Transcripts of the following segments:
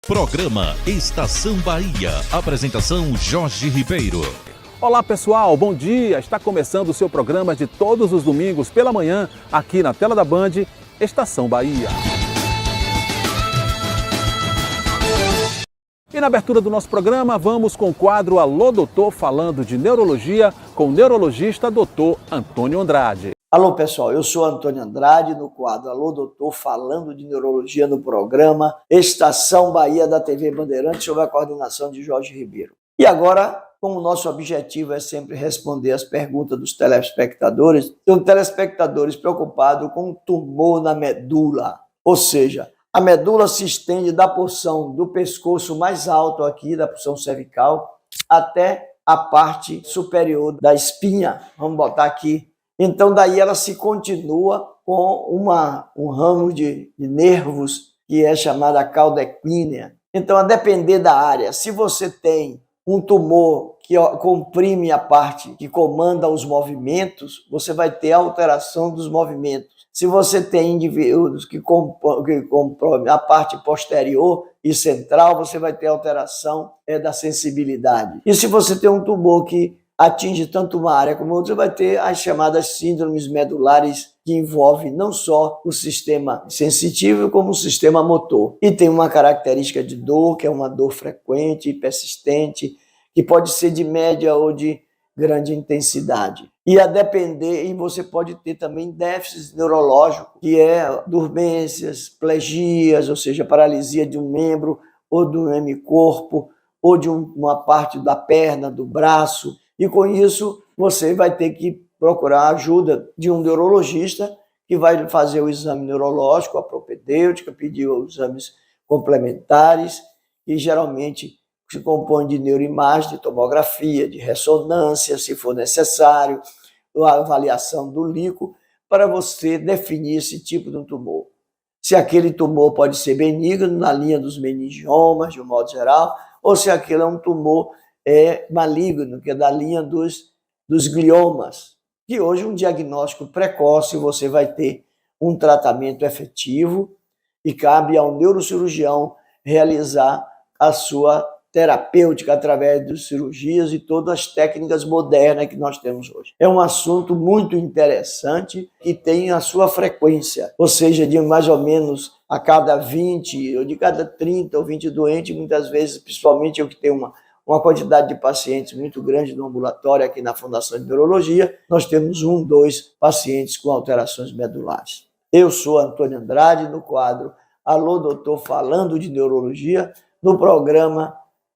Programa Estação Bahia. Apresentação Jorge Ribeiro. Olá pessoal, bom dia! Está começando o seu programa de todos os domingos pela manhã, aqui na tela da Band, Estação Bahia. E na abertura do nosso programa, vamos com o quadro Alô Doutor, falando de neurologia, com o neurologista Dr. Antônio Andrade. Alô pessoal, eu sou Antônio Andrade, no quadro Alô Doutor, falando de neurologia no programa Estação Bahia da TV Bandeirantes, sob a coordenação de Jorge Ribeiro. E agora, como o nosso objetivo é sempre responder as perguntas dos telespectadores, tem telespectadores preocupados com um tumor na medula, ou seja, a medula se estende da porção do pescoço mais alto aqui, da porção cervical, até a parte superior da espinha, vamos botar aqui. Então, daí ela se continua com um ramo de nervos que é chamada cauda equínea. Então, a depender da área, se você tem um tumor que comprime a parte que comanda os movimentos, você vai ter alteração dos movimentos. Se você tem indivíduos que compõem a parte posterior e central, você vai ter alteração da sensibilidade. E se você tem um tumor que atinge tanto uma área como outra, você vai ter as chamadas síndromes medulares, que envolvem não só o sistema sensitivo, como o sistema motor. E tem uma característica de dor, que é uma dor frequente e persistente, que pode ser de média ou de grande intensidade. E a depender, e você pode ter também déficit neurológico, que é dormências, plegias, ou seja, paralisia de um membro ou do hemicorpo, ou de uma parte da perna, do braço. E com isso, você vai ter que procurar a ajuda de um neurologista que vai fazer o exame neurológico, a propedêutica, pedir os exames complementares, que geralmente se compõe de neuroimagem, de tomografia, de ressonância, se for necessário, a avaliação do líquido, para você definir esse tipo de um tumor. Se aquele tumor pode ser benigno, na linha dos meningiomas, de um modo geral, ou se aquele é um tumor maligno, que é da linha dos gliomas, que hoje um diagnóstico precoce você vai ter um tratamento efetivo e cabe ao neurocirurgião realizar a sua terapêutica através de cirurgias e todas as técnicas modernas que nós temos hoje. É um assunto muito interessante que tem a sua frequência, ou seja, de mais ou menos a cada 20 ou de cada 30 ou 20 doentes, muitas vezes, principalmente eu que tenho uma quantidade de pacientes muito grande no ambulatório aqui na Fundação de Neurologia, nós temos 1, 2 pacientes com alterações medulares. Eu sou Antônio Andrade, no quadro Alô Doutor, falando de neurologia, no programa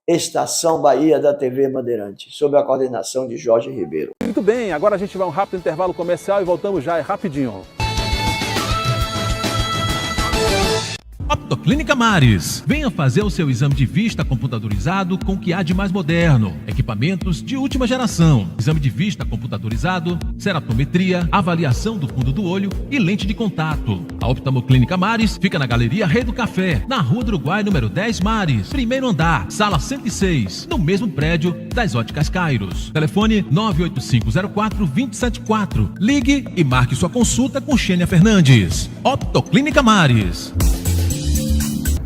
Estação Bahia da TV Bandeirantes, sob a coordenação de Jorge Ribeiro. Muito bem, agora a gente vai a um rápido intervalo comercial e voltamos já, rapidinho. Optoclínica Mares. Venha fazer o seu exame de vista computadorizado com o que há de mais moderno. Equipamentos de última geração. Exame de vista computadorizado, ceratometria, avaliação do fundo do olho e lente de contato. A Optoclínica Mares fica na Galeria Rei do Café, na Rua do Uruguai, número 10 Mares, primeiro andar, sala 106, no mesmo prédio das Óticas Kairos. Telefone 98504-274. Ligue e marque sua consulta com Xênia Fernandes. Optoclínica Mares.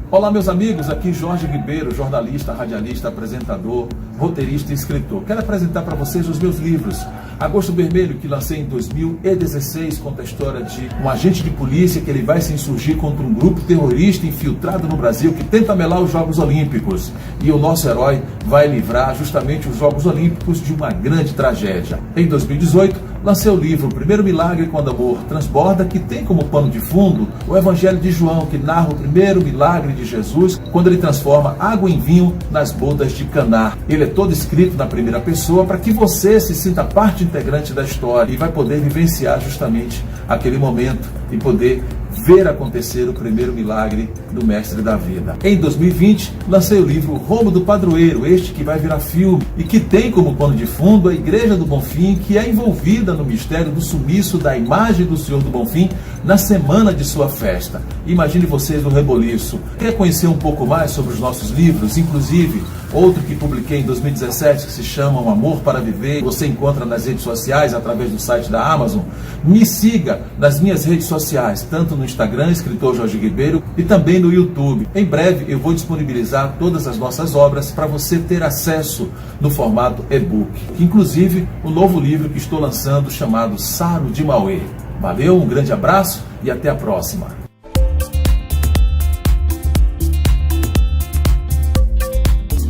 Olá meus amigos, aqui Jorge Ribeiro, jornalista, radialista, apresentador, roteirista e escritor. Quero apresentar para vocês os meus livros. Agosto Vermelho, que lancei em 2016, conta a história de um agente de polícia que ele vai se insurgir contra um grupo terrorista infiltrado no Brasil que tenta melar os Jogos Olímpicos. E o nosso herói vai livrar justamente os Jogos Olímpicos de uma grande tragédia. Em 2018, lancei o livro O Primeiro Milagre Quando Amor Transborda, que tem como pano de fundo o Evangelho de João, que narra o primeiro milagre de Jesus quando ele transforma água em vinho nas bodas de Caná. Ele é todo escrito na primeira pessoa para que você se sinta parte integrante da história e vai poder vivenciar justamente aquele momento e poder ver acontecer o primeiro milagre do Mestre da Vida. Em 2020, lancei o livro Rombo do Padroeiro, este que vai virar filme e que tem como pano de fundo a Igreja do Bonfim, que é envolvida no mistério do sumiço da imagem do Senhor do Bonfim na semana de sua festa. Imagine vocês no reboliço. Quer conhecer um pouco mais sobre os nossos livros, inclusive outro que publiquei em 2017 que se chama Um Amor para Viver. Você encontra nas redes sociais, através do site da Amazon. Me siga nas minhas redes sociais, tanto no Instagram, escritor Jorge Ribeiro, e também no YouTube. Em breve eu vou disponibilizar todas as nossas obras para você ter acesso no formato e-book. Inclusive o novo livro que estou lançando chamado Saro de Mauê. Valeu, um grande abraço e até a próxima.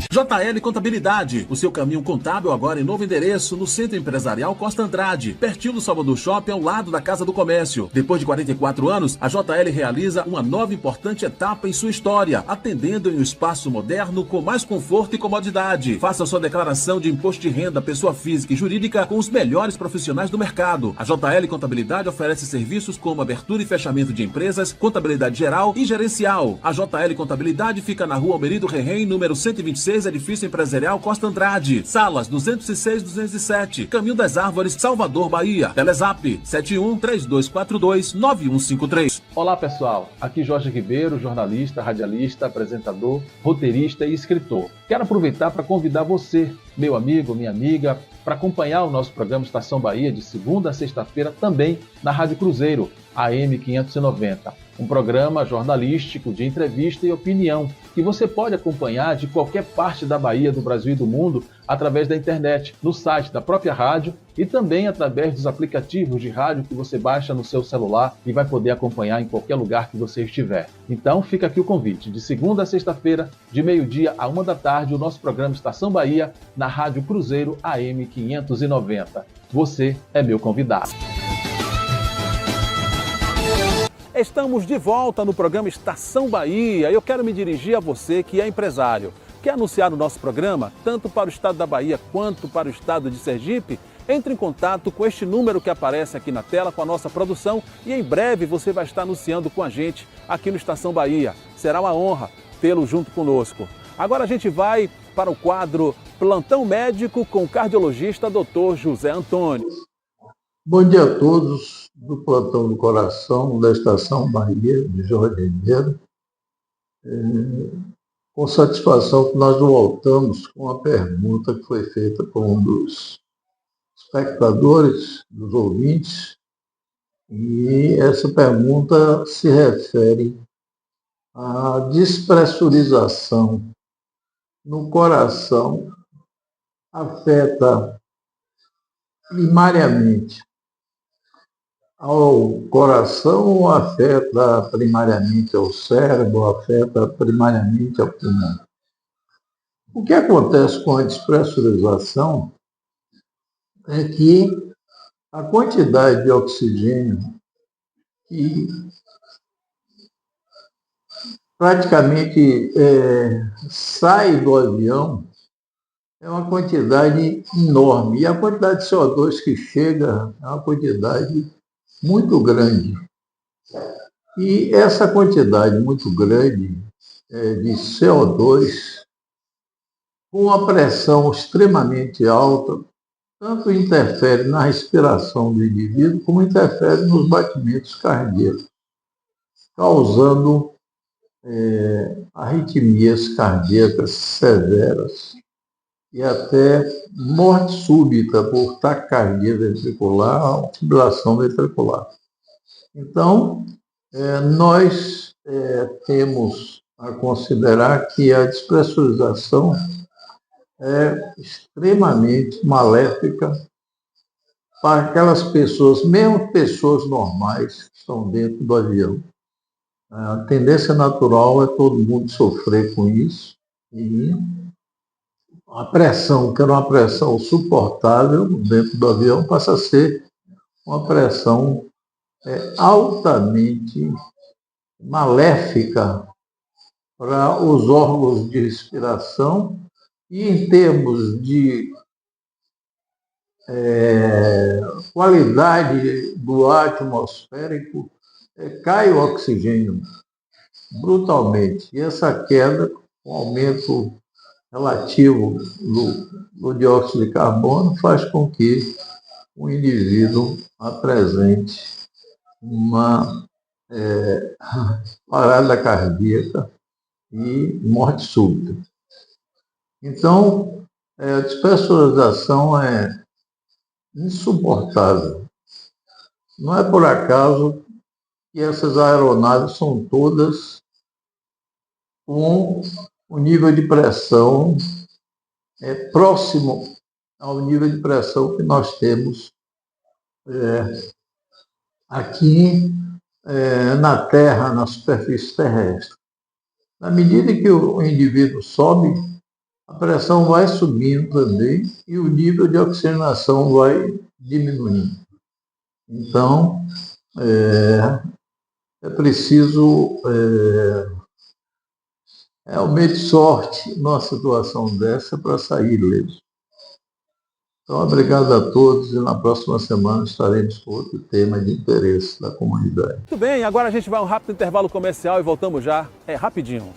JL Contabilidade, o seu caminho contábil agora em novo endereço, no Centro Empresarial Costa Andrade, pertinho do Salvador Shopping, ao lado da Casa do Comércio. Depois de 44 anos, a JL realiza uma nova e importante etapa em sua história, atendendo em um espaço moderno com mais conforto e comodidade. Faça sua declaração de imposto de renda, pessoa física e jurídica com os melhores profissionais do mercado. A JL Contabilidade oferece serviços como abertura e fechamento de empresas, contabilidade geral e gerencial. A JL Contabilidade fica na Rua Almerido Rerém, número 126, Edifício Empresarial Costa Andrade, salas 206 e 207, Caminho das Árvores, Salvador, Bahia. Telezap 71-3242-9153. Olá pessoal, aqui Jorge Ribeiro, jornalista, radialista, apresentador, roteirista e escritor. Quero aproveitar para convidar você, meu amigo, minha amiga, para acompanhar o nosso programa Estação Bahia de segunda a sexta-feira também na Rádio Cruzeiro, AM 590. Um programa jornalístico de entrevista e opinião que você pode acompanhar de qualquer parte da Bahia, do Brasil e do mundo através da internet, no site da própria rádio e também através dos aplicativos de rádio que você baixa no seu celular e vai poder acompanhar em qualquer lugar que você estiver. Então fica aqui o convite, de segunda a sexta-feira, de meio-dia a 1 da tarde, o nosso programa Estação Bahia na Rádio Cruzeiro AM 590. Você é meu convidado. Estamos de volta no programa Estação Bahia e eu quero me dirigir a você que é empresário. Quer anunciar o nosso programa, tanto para o estado da Bahia quanto para o estado de Sergipe? Entre em contato com este número que aparece aqui na tela com a nossa produção e em breve você vai estar anunciando com a gente aqui no Estação Bahia. Será uma honra tê-lo junto conosco. Agora a gente vai para o quadro Plantão Médico com o cardiologista Dr. José Antônio. Bom dia a todos do Plantão do Coração da Estação Bahia, de Jorge Ribeiro. Com satisfação que nós voltamos com uma pergunta que foi feita por um dos espectadores, dos ouvintes, e essa pergunta se refere à despressurização no coração, afeta primariamente ao coração ou afeta primariamente ao cérebro, ou afeta primariamente ao pulmão. O que acontece com a despressurização é que a quantidade de oxigênio que praticamente sai do avião é uma quantidade enorme. E a quantidade de CO2 que chega é uma quantidade muito grande. E essa quantidade muito grande de CO2, com a pressão extremamente alta, tanto interfere na respiração do indivíduo, como interfere nos batimentos cardíacos, causando arritmias cardíacas severas e até morte súbita por taquicardia ventricular ou fibrilação ventricular. Então, nós temos a considerar que a despressurização é extremamente maléfica para aquelas pessoas, mesmo pessoas normais que estão dentro do avião. A tendência natural é todo mundo sofrer com isso e a pressão, que era uma pressão suportável dentro do avião, passa a ser uma pressão altamente maléfica para os órgãos de respiração e em termos de qualidade do ar atmosférico, cai o oxigênio brutalmente. E essa queda, o aumento relativo do dióxido de carbono, faz com que o indivíduo apresente uma parada cardíaca e morte súbita. Então, a despressurização é insuportável. Não é por acaso que essas aeronaves são todas com o nível de pressão próximo ao nível de pressão que nós temos aqui na Terra, na superfície terrestre. Na medida que o indivíduo sobe, a pressão vai subindo também e o nível de oxigenação vai diminuindo. Então, é preciso realmente sorte numa situação dessa para sair ileso. Então, obrigado a todos e na próxima semana estaremos com outro tema de interesse da comunidade. Muito bem, agora a gente vai a um rápido intervalo comercial e voltamos já. Rapidinho.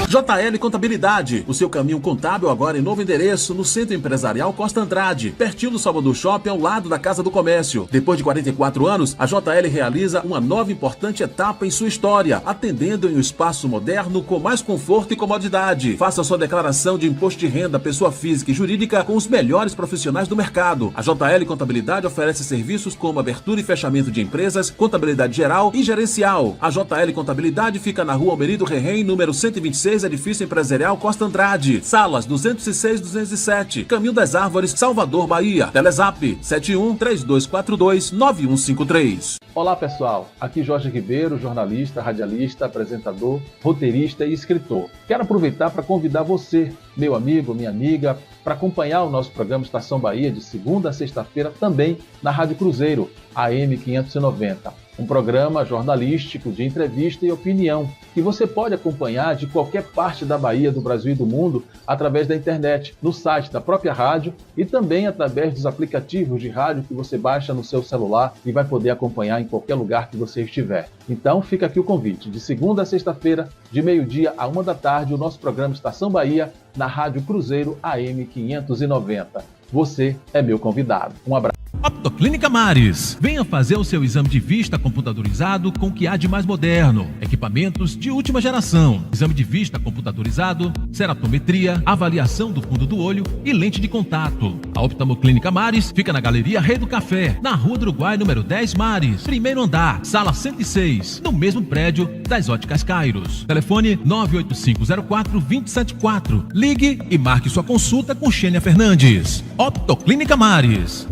JL Contabilidade, o seu caminho contábil agora em novo endereço, no Centro Empresarial Costa Andrade, pertinho do Salvador Shopping, ao lado da Casa do Comércio. Depois de 44 anos, a JL realiza uma nova e importante etapa em sua história, atendendo em um espaço moderno com mais conforto e comodidade. Faça sua declaração de imposto de renda, pessoa física e jurídica com os melhores profissionais do mercado. A JL Contabilidade oferece serviços como abertura e fechamento de empresas, contabilidade geral e gerencial. A JL Contabilidade fica na Rua Almerido Rerém, número 126, Edifício Empresarial Costa Andrade, salas 206 e 207, Caminho das Árvores, Salvador, Bahia. Telezap 71-3242-9153. Olá pessoal, aqui Jorge Ribeiro, jornalista, radialista, apresentador, roteirista e escritor. Quero aproveitar para convidar você, meu amigo, minha amiga, para acompanhar o nosso programa Estação Bahia de segunda a sexta-feira também na Rádio Cruzeiro, AM 590. Um programa jornalístico de entrevista e opinião que você pode acompanhar de qualquer parte da Bahia, do Brasil e do mundo através da internet, no site da própria rádio e também através dos aplicativos de rádio que você baixa no seu celular e vai poder acompanhar em qualquer lugar que você estiver. Então fica aqui o convite, de segunda a sexta-feira, de meio-dia a 1 da tarde, o nosso programa Estação Bahia na Rádio Cruzeiro AM 590. Você é meu convidado. Um abraço. Optoclínica Mares. Venha fazer o seu exame de vista computadorizado com o que há de mais moderno. Equipamentos de última geração. Exame de vista computadorizado, ceratometria, avaliação do fundo do olho e lente de contato. A Optoclínica Mares fica na Galeria Rei do Café, na Rua do Uruguai, número 10 Mares, primeiro andar, sala 106, no mesmo prédio das Óticas Kairos. Telefone 98504-274. Ligue e marque sua consulta com Xênia Fernandes. Optoclínica Mares.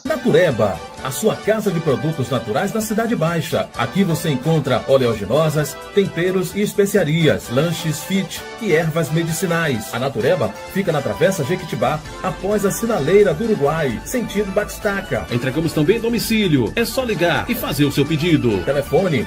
Natureba, a sua casa de produtos naturais da Cidade Baixa. Aqui você encontra oleaginosas, temperos e especiarias, lanches fit e ervas medicinais. A Natureba fica na Travessa Jequitibá, após a Sinaleira do Uruguai, sentido Batistaca. Entregamos também em domicílio. É só ligar e fazer o seu pedido. Telefone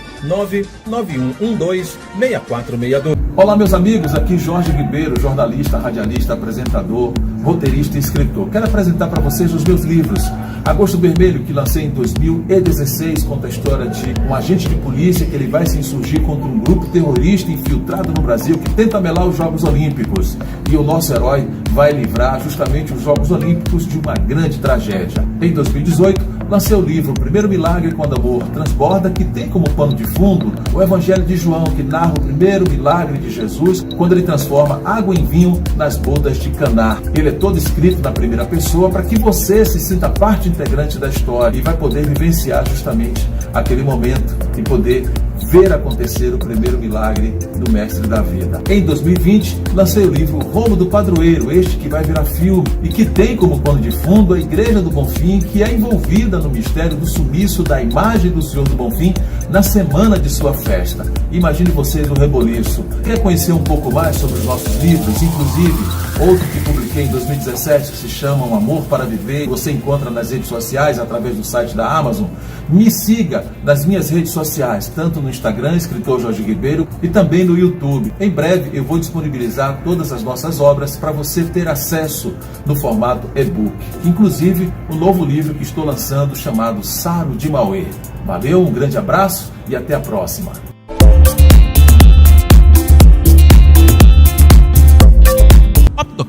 99112-6462. Olá meus amigos, aqui Jorge Ribeiro, jornalista, radialista, apresentador, roteirista e escritor. Quero apresentar para vocês os meus livros. Agosto Vermelho, que lancei em 2016, conta a história de um agente de polícia que ele vai se insurgir contra um grupo terrorista infiltrado no Brasil que tenta melar os Jogos Olímpicos. E o nosso herói vai livrar justamente os Jogos Olímpicos de uma grande tragédia. Em 2018, lancei o livro O Primeiro Milagre Quando o Amor Transborda, que tem como pano de fundo o Evangelho de João, que narra o primeiro milagre de Jesus quando ele transforma água em vinho nas bodas de Caná. Ele é todo escrito na primeira pessoa para que você se sinta parte integrante da história e vai poder vivenciar justamente aquele momento e poder ver acontecer o primeiro milagre do Mestre da Vida. Em 2020, lancei o livro Rômulo do Padroeiro, este que vai virar filme e que tem como pano de fundo a Igreja do Bonfim, que é envolvida no mistério do sumiço da imagem do Senhor do Bonfim na semana de sua festa. Imagine vocês o reboliço. Quer conhecer um pouco mais sobre os nossos livros, inclusive outro que publiquei em 2017 que se chama Um Amor para Viver, você encontra nas redes sociais através do site da Amazon. Me siga nas minhas redes sociais, tanto no Instagram, escritor Jorge Ribeiro, e também no YouTube. Em breve eu vou disponibilizar todas as nossas obras para você ter acesso no formato e-book. Inclusive o novo livro que estou lançando chamado Saro de Mauê. Valeu, um grande abraço e até a próxima.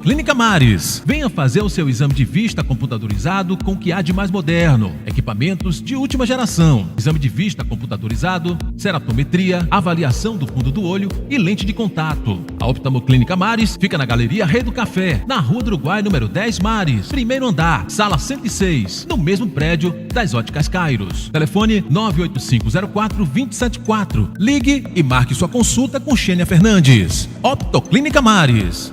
Optoclínica Mares. Venha fazer o seu exame de vista computadorizado com o que há de mais moderno. Equipamentos de última geração. Exame de vista computadorizado, ceratometria, avaliação do fundo do olho e lente de contato. A Optoclínica Mares fica na Galeria Rei do Café, na Rua do Uruguai, número 10 Mares, primeiro andar, sala 106, no mesmo prédio das Óticas Kairos. Telefone 98504-274. Ligue e marque sua consulta com Xênia Fernandes. Optoclínica Mares.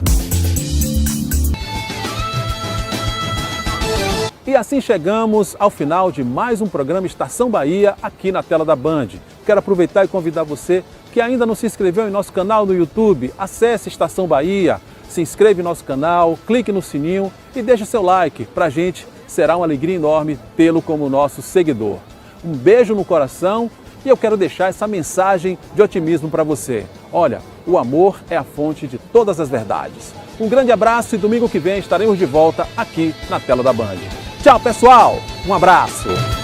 E assim chegamos ao final de mais um programa Estação Bahia aqui na tela da Band. Quero aproveitar e convidar você que ainda não se inscreveu em nosso canal no YouTube, acesse Estação Bahia, se inscreve em nosso canal, clique no sininho e deixe seu like. Pra gente será uma alegria enorme tê-lo como nosso seguidor. Um beijo no coração e eu quero deixar essa mensagem de otimismo para você. Olha, o amor é a fonte de todas as verdades. Um grande abraço e domingo que vem estaremos de volta aqui na tela da Band. Tchau, pessoal! Um abraço!